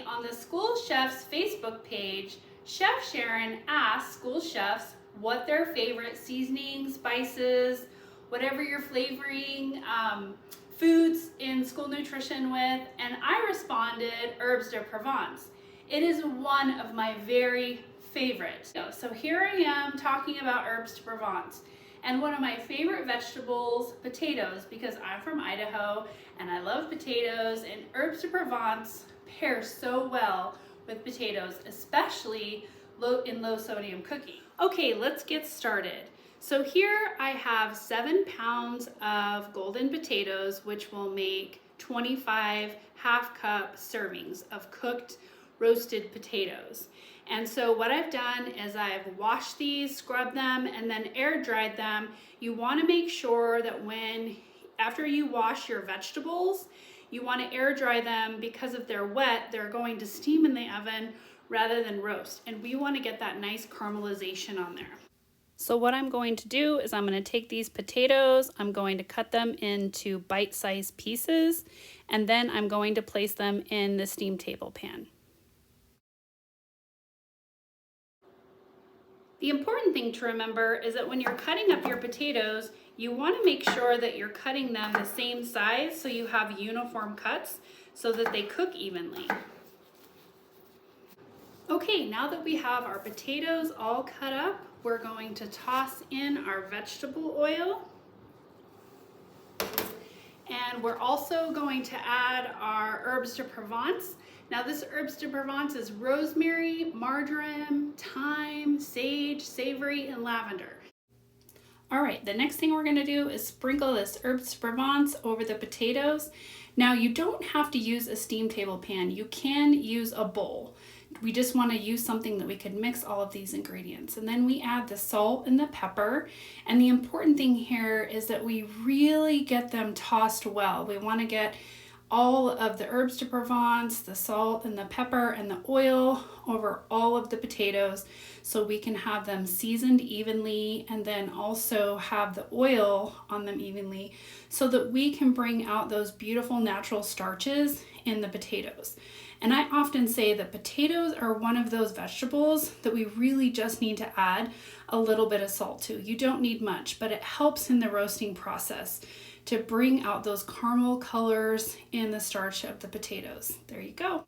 on the School Chefs Facebook page, Chef Sharon asked school chefs what their favorite seasonings, spices, whatever you're flavoring foods in school nutrition with, and I responded herbes de Provence. It is one of my very favorites. So here I am talking about herbes de Provence. And one of my favorite vegetables, potatoes, because I'm from Idaho and I love potatoes, and herbes de Provence pair so well with potatoes, especially in low sodium cooking. Okay, let's get started. So here I have 7 pounds of golden potatoes, which will make 25 half-cup servings of cooked roasted potatoes. And so what I've done is I've washed these, scrubbed them, and then air dried them. You want to make sure that after you wash your vegetables, you want to air dry them, because if they're wet, they're going to steam in the oven rather than roast. And we want to get that nice caramelization on there. So what I'm going to do is I'm going to take these potatoes, I'm going to cut them into bite-sized pieces, and then I'm going to place them in the steam table pan. The important thing to remember is that when you're cutting up your potatoes, you want to make sure that you're cutting them the same size so you have uniform cuts so that they cook evenly. Okay, now that we have our potatoes all cut up, we're going to toss in our vegetable oil. And we're also going to add our herbes de Provence. Now this herbes de Provence is rosemary, marjoram, thyme, sage, savory, and lavender. All right, the next thing we're gonna do is sprinkle this herbes de Provence over the potatoes. Now you don't have to use a steam table pan. You can use a bowl. We just want to use something that we could mix all of these ingredients. And then we add the salt and the pepper. And the important thing here is that we really get them tossed well. We want to get all of the herbes de Provence, the salt and the pepper and the oil over all of the potatoes so we can have them seasoned evenly, and then also have the oil on them evenly so that we can bring out those beautiful natural starches in the potatoes. And I often say that potatoes are one of those vegetables that we really just need to add a little bit of salt to. You don't need much, but it helps in the roasting process to bring out those caramel colors in the starch of the potatoes. There you go.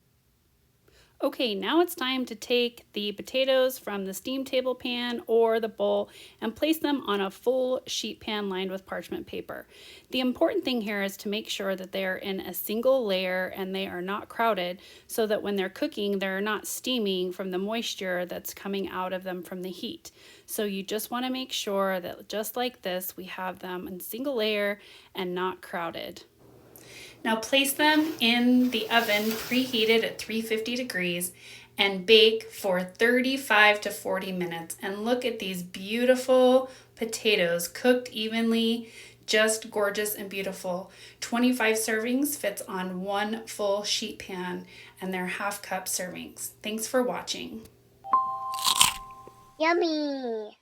Okay, now it's time to take the potatoes from the steam table pan or the bowl and place them on a full sheet pan lined with parchment paper. The important thing here is to make sure that they are in a single layer and they are not crowded, so that when they're cooking, they're not steaming from the moisture that's coming out of them from the heat. So you just want to make sure that just like this, we have them in single layer and not crowded. Now place them in the oven preheated at 350 degrees and bake for 35 to 40 minutes. And look at these beautiful potatoes cooked evenly, just gorgeous and beautiful. 25 servings fits on one full sheet pan, and they're half-cup servings. Thanks for watching. Yummy!